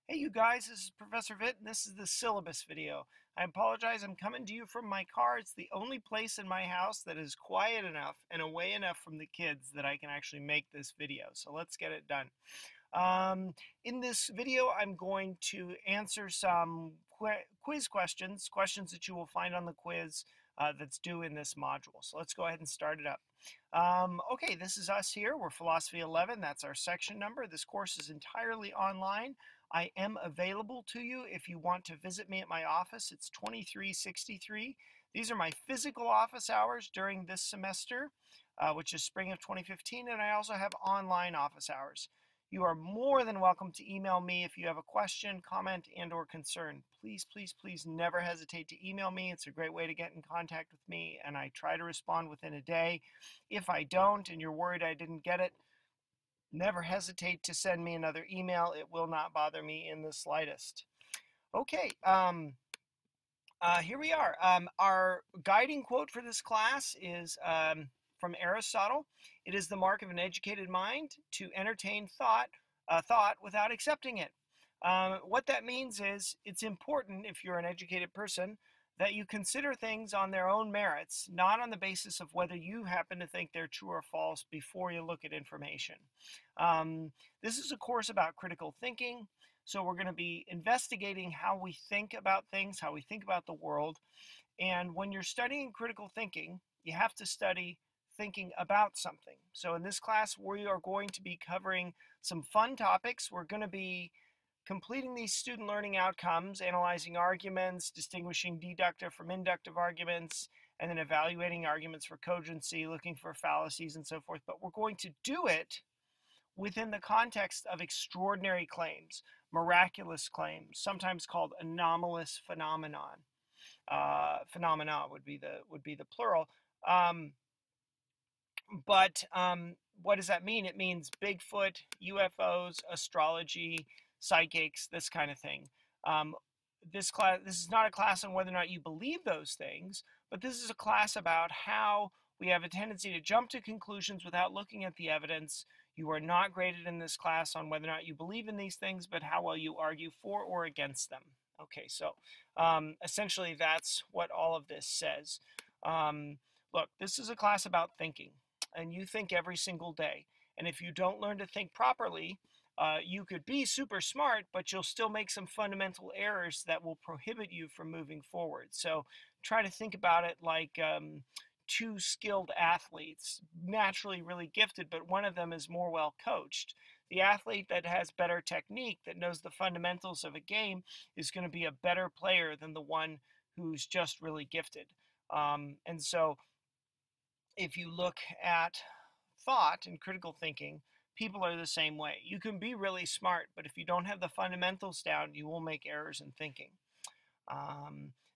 Hey you guys, this is Professor Vitt and this is the syllabus video. I apologize, I'm coming to you from my car. It's the only place in my house that is quiet enough and away enough from the kids that I can actually make this video. So let's get it done. In this video, I'm going to answer some quiz questions that you will find on the quiz that's due in this module. So let's go ahead and start it up. Okay, this is us here. We're Philosophy 11. That's our section number. This course is entirely online. I am available to you if you want to visit me at my office. It's 2363. These are my physical office hours during this semester, which is spring of 2015, and I also have online office hours. You are more than welcome to email me if you have a question, comment, and/or concern. Please, please, please never hesitate to email me. It's a great way to get in contact with me, and I try to respond within a day. If I don't and you're worried I didn't get it, never hesitate to send me another email. It will not bother me in the slightest. Okay, here we are. Our guiding quote for this class is from Aristotle. It is the mark of an educated mind to entertain thought without accepting it. What that means is it's important, if you're an educated person, that you consider things on their own merits, not on the basis of whether you happen to think they're true or false before you look at information. This is a course about critical thinking, so we're going to be investigating how we think about things, how we think about the world. And when you're studying critical thinking, you have to study thinking about something. So in this class, we are going to be covering some fun topics. We're going to be completing these student learning outcomes, analyzing arguments, distinguishing deductive from inductive arguments, and then evaluating arguments for cogency, looking for fallacies and so forth. But we're going to do it within the context of extraordinary claims, miraculous claims, sometimes called anomalous phenomenon. Phenomena would be the plural. What does that mean? It means Bigfoot, UFOs, astrology, psychics, this kind of thing. This is not a class on whether or not you believe those things, but this is a class about how we have a tendency to jump to conclusions without looking at the evidence. You are not graded in this class on whether or not you believe in these things, but how well you argue for or against them. Okay, so essentially that's what all of this says. Look, this is a class about thinking, and you think every single day. And if you don't learn to think properly, you could be super smart, but you'll still make some fundamental errors that will prohibit you from moving forward. So try to think about it like two skilled athletes, naturally really gifted, but one of them is more well coached. The athlete that has better technique, that knows the fundamentals of a game, is going to be a better player than the one who's just really gifted. And so if you look at thought and critical thinking, people are the same way. You can be really smart, but if you don't have the fundamentals down, you will make errors in thinking.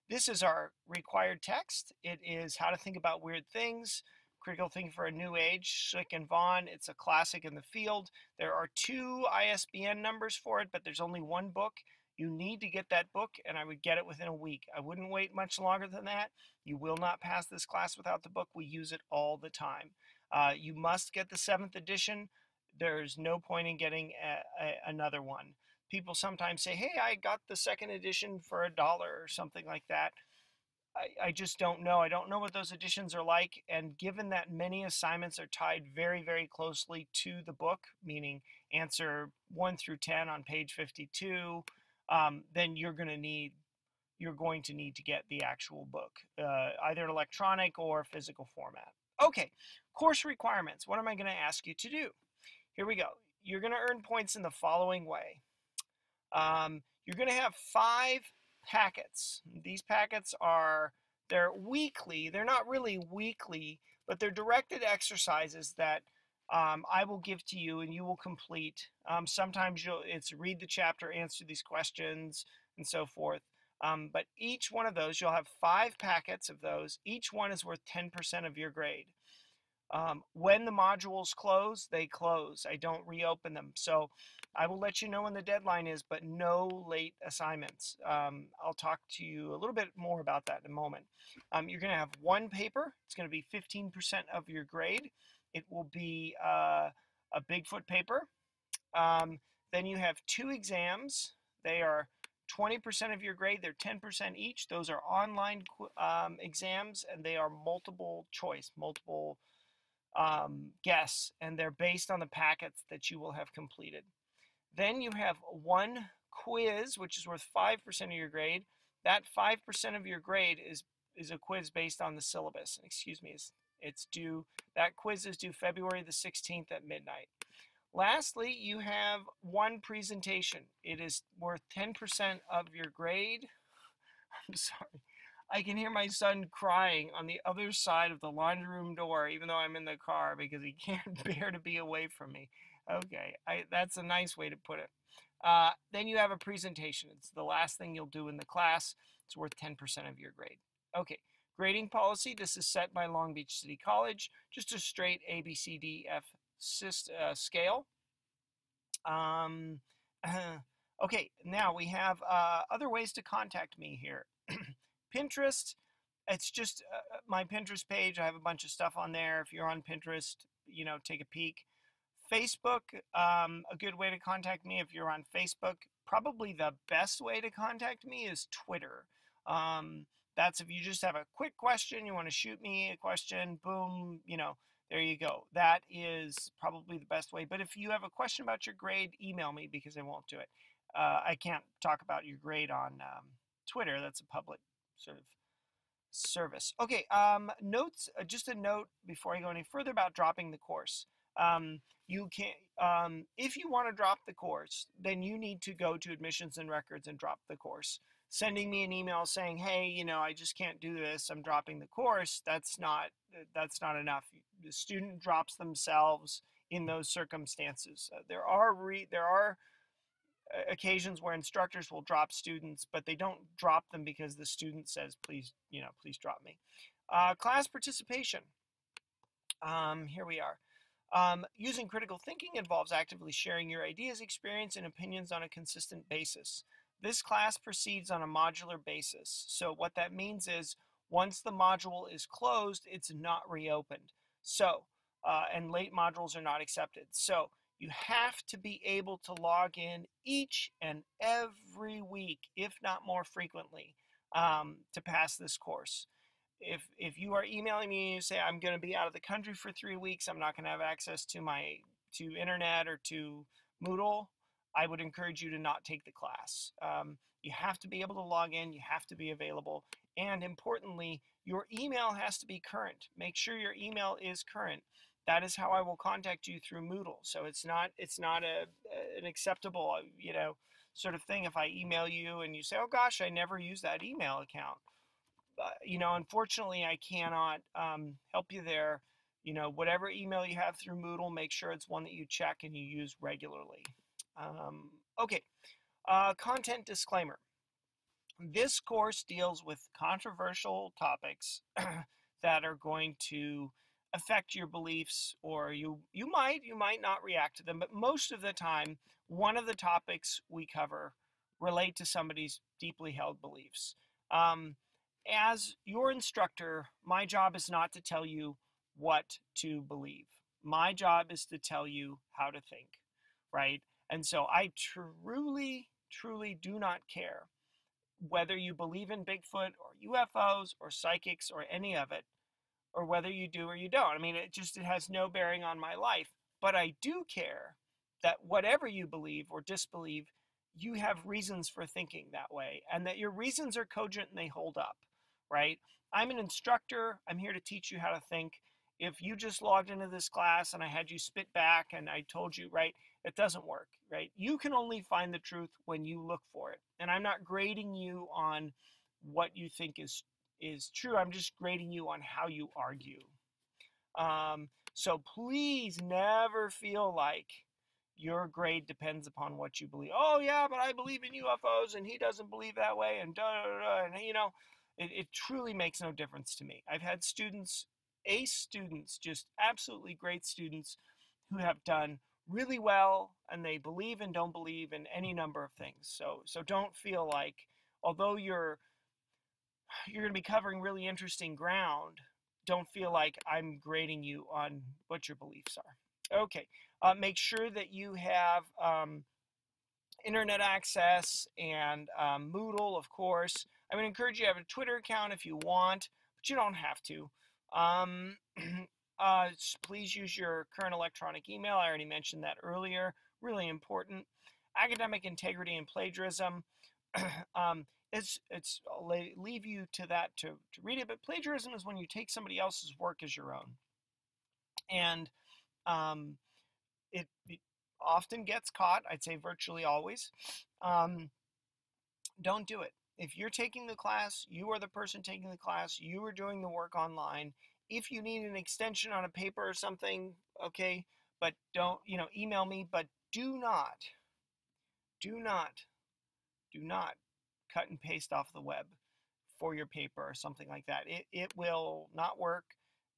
This is our required text. It is How to Think About Weird Things, Critical Thinking for a New Age, Schick and Vaughn. It's a classic in the field. There are 2 ISBN numbers for it, but there's only one book. You need to get that book, and I would get it within a week. I wouldn't wait much longer than that. You will not pass this class without the book. We use it all the time. You must get the 7th edition. There's no point in getting another one. People sometimes say, hey, I got the 2nd edition for $1 or something like that. I just don't know. I don't know what those editions are like. And given that many assignments are tied very, very closely to the book, meaning answer 1 through 10 on page 52, then you're going to need to get the actual book, either electronic or physical format. Okay, course requirements. What am I going to ask you to do? Here we go. You're going to earn points in the following way. You're going to have 5 packets. These packets they're weekly. They're not really weekly, but they're directed exercises that I will give to you and you will complete. Sometimes it's read the chapter, answer these questions, and so forth. But each one of those, you'll have 5 packets of those. Each one is worth 10% of your grade. When the modules close, they close. I don't reopen them. So I will let you know when the deadline is, but no late assignments. I'll talk to you a little bit more about that in a moment. You're going to have 1 paper. It's going to be 15% of your grade. It will be a Bigfoot paper. Then you have 2 exams. They are 20% of your grade. They're 10% each. Those are online exams, and they are multiple choice, multiple guess, and they're based on the packets that you will have completed. Then you have one quiz, which is worth 5% of your grade. That 5% of your grade is a quiz based on the syllabus. Excuse me, it's due. That quiz is due February the 16th at midnight. Lastly, you have one presentation. It is worth 10% of your grade. I'm sorry. I can hear my son crying on the other side of the laundry room door, even though I'm in the car, because he can't bear to be away from me. Okay, that's a nice way to put it. Then you have a presentation. It's the last thing you'll do in the class. It's worth 10% of your grade. Okay, grading policy. This is set by Long Beach City College. Just a straight A, B, C, D, F scale. Okay, now we have other ways to contact me here. Pinterest, it's just my Pinterest page. I have a bunch of stuff on there. If you're on Pinterest, you know, take a peek. Facebook, a good way to contact me if you're on Facebook. Probably the best way to contact me is Twitter. That's if you just have a quick question, you want to shoot me a question, boom, you know, there you go. That is probably the best way. But if you have a question about your grade, email me because I won't do it. I can't talk about your grade on Twitter. That's a public sort of service. Okay, notes. Just a note before I go any further about dropping the course. You can, if you want to drop the course, then you need to go to admissions and records and drop the course. Sending me an email saying, hey, you know, I just can't do this, I'm dropping the course, that's not enough. The student drops themselves in those circumstances. There are occasions where instructors will drop students, but they don't drop them because the student says, please, you know, please drop me. Class participation. Here we are. Using critical thinking involves actively sharing your ideas, experience, and opinions on a consistent basis. This class proceeds on a modular basis. So what that means is once the module is closed, it's not reopened. So, and late modules are not accepted. So you have to be able to log in each and every week, if not more frequently, to pass this course. If you are emailing me and you say, I'm going to be out of the country for 3 weeks, I'm not going to have access to internet or to Moodle, I would encourage you to not take the class. You have to be able to log in, you have to be available, and importantly, your email has to be current. Make sure your email is current. That is how I will contact you through Moodle. So it's not an acceptable, you know, sort of thing if I email you and you say, oh gosh, I never use that email account. You know, unfortunately, I cannot help you there. You know, whatever email you have through Moodle, make sure it's one that you check and you use regularly. Okay, content disclaimer. This course deals with controversial topics that are going to affect your beliefs, or you might not react to them, but most of the time, one of the topics we cover relate to somebody's deeply held beliefs. As your instructor, my job is not to tell you what to believe. My job is to tell you how to think, right? And so I truly, truly do not care whether you believe in Bigfoot or UFOs or psychics or any of it, or whether you do or you don't. I mean, it has no bearing on my life. But I do care that whatever you believe or disbelieve, you have reasons for thinking that way, and that your reasons are cogent and they hold up, right? I'm an instructor. I'm here to teach you how to think. If you just logged into this class and I had you spit back and I told you, right, it doesn't work, right? You can only find the truth when you look for it. And I'm not grading you on what you think is true. I'm just grading you on how you argue. So please never feel like your grade depends upon what you believe. Oh yeah, but I believe in UFOs and he doesn't believe that way, and and you know, it truly makes no difference to me. I've had students, ace students, just absolutely great students who have done really well, and they believe and don't believe in any number of things. So don't feel like, although you're going to be covering really interesting ground, don't feel like I'm grading you on what your beliefs are. Okay, make sure that you have internet access, and Moodle, of course. I would encourage you to have a Twitter account if you want, but you don't have to. Um, please use your current electronic email. I already mentioned that earlier. Really important. Academic integrity and plagiarism. I'll leave you to that to read it, but plagiarism is when you take somebody else's work as your own. And it often gets caught, I'd say virtually always. Don't do it. If you're taking the class, you are the person taking the class, you are doing the work online. If you need an extension on a paper or something, okay, but don't, email me, but do not cut and paste off the web for your paper or something like that. It will not work,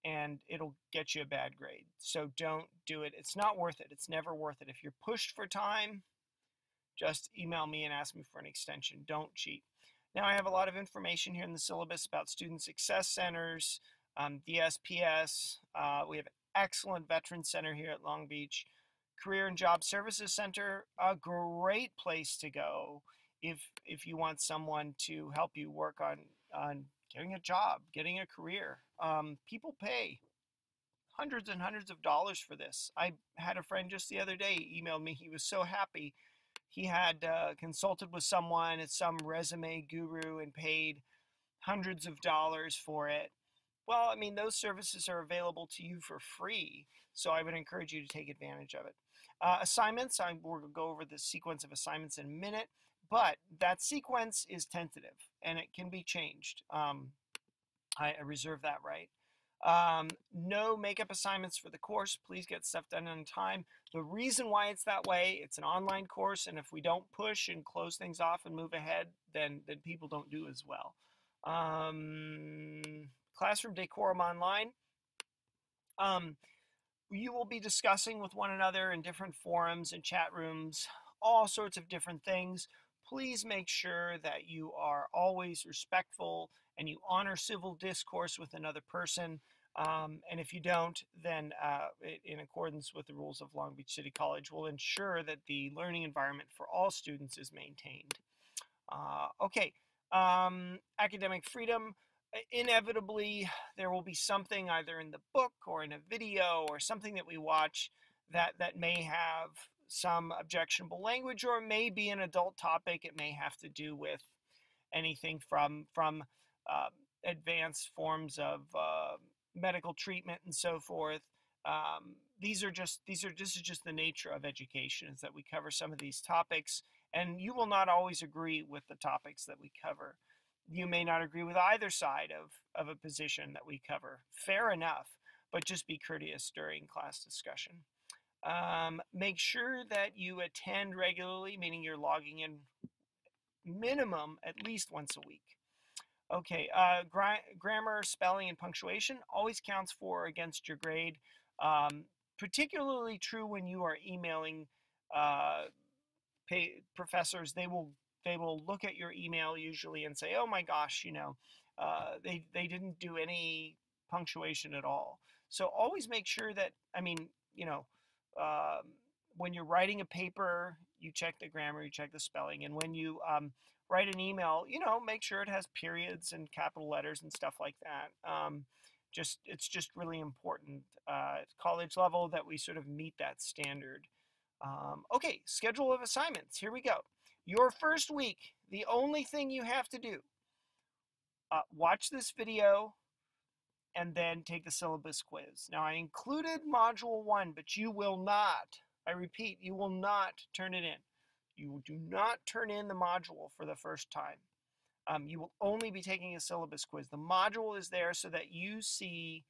and it'll get you a bad grade. So don't do it. It's not worth it. It's never worth it. If you're pushed for time, just email me and ask me for an extension. Don't cheat. Now, I have a lot of information here in the syllabus about student success centers, DSPS. We have an excellent veteran center here at Long Beach. Career and Job Services Center, a great place to go if you want someone to help you work on getting a job, getting a career. People pay hundreds and hundreds of dollars for this. I had a friend just the other day emailed me. He was so happy. He had consulted with someone at some resume guru and paid hundreds of dollars for it. Well, I mean, those services are available to you for free, so I would encourage you to take advantage of it. Assignments, we're going to go over the sequence of assignments in a minute, but that sequence is tentative, and it can be changed. I reserve that right. No makeup assignments for the course. Please get stuff done on time. The reason why it's that way, it's an online course, and if we don't push and close things off and move ahead, then people don't do as well. Classroom decorum online. You will be discussing with one another in different forums and chat rooms, all sorts of different things. Please make sure that you are always respectful and you honor civil discourse with another person. And if you don't, then in accordance with the rules of Long Beach City College, we'll ensure that the learning environment for all students is maintained. Okay, academic freedom. Inevitably, there will be something either in the book or in a video or something that we watch that may have some objectionable language, or it may be an adult topic. It may have to do with anything from advanced forms of medical treatment and so forth. This is just the nature of education, is that we cover some of these topics, and you will not always agree with the topics that we cover. You may not agree with either side of a position that we cover. Fair enough, but just be courteous during class discussion. Make sure that you attend regularly, meaning you're logging in minimum at least once a week. Okay, grammar, spelling, and punctuation always counts for against your grade. Particularly true when you are emailing professors. They will look at your email usually and say, oh my gosh, they didn't do any punctuation at all. So always make sure that, when you're writing a paper, you check the grammar, you check the spelling, and when you write an email, make sure it has periods and capital letters and stuff like that. It's just really important at college level that we sort of meet that standard. Okay, schedule of assignments. Here we go. Your first week, the only thing you have to do, watch this video and then take the syllabus quiz. Now, I included Module 1, but you will not, I repeat, you will not turn it in. You do not turn in the module for the first time. You will only be taking a syllabus quiz. The module is there so that you see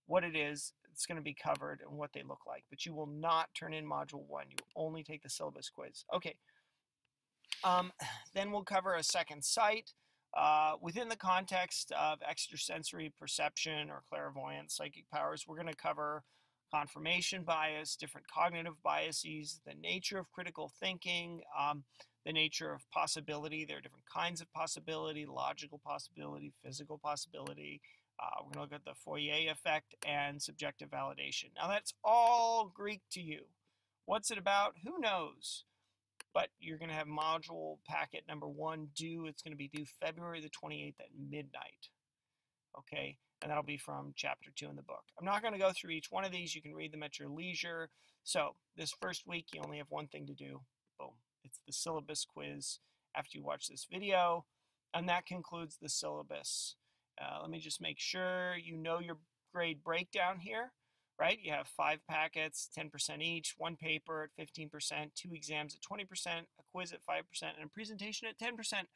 what it is it's going to be covered and what they look like, but you will not turn in Module 1. You will only take the syllabus quiz. Okay. Then we'll cover a second site. Within the context of extrasensory perception or clairvoyance, psychic powers, we're going to cover confirmation bias, different cognitive biases, the nature of critical thinking, the nature of possibility. There are different kinds of possibility: logical possibility, physical possibility. We're going to look at the Fourier effect and subjective validation. Now, that's all Greek to you. What's it about? Who knows? but you're going to have module packet number 1 due. It's going to be due February the 28th at midnight. Okay, and that'll be from chapter 2 in the book. I'm not going to go through each one of these. You can read them at your leisure. So this first week, you only have one thing to do. Boom. It's the syllabus quiz after you watch this video. And that concludes the syllabus. Let me just make sure you know your grade breakdown here, right? You have 5 packets, 10% each, 1 paper at 15%, 2 exams at 20%, a quiz at 5%, and a presentation at 10%.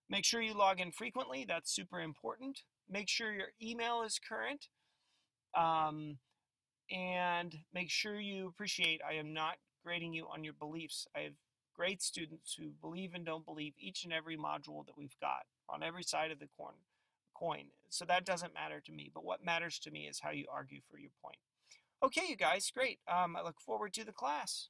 Make sure you log in frequently. That's super important. Make sure your email is current. And make sure you appreciate I am not grading you on your beliefs. I have great students who believe and don't believe each and every module that we've got on every side of the coin. So that doesn't matter to me. But what matters to me is how you argue for your point. Okay, you guys, great. I look forward to the class.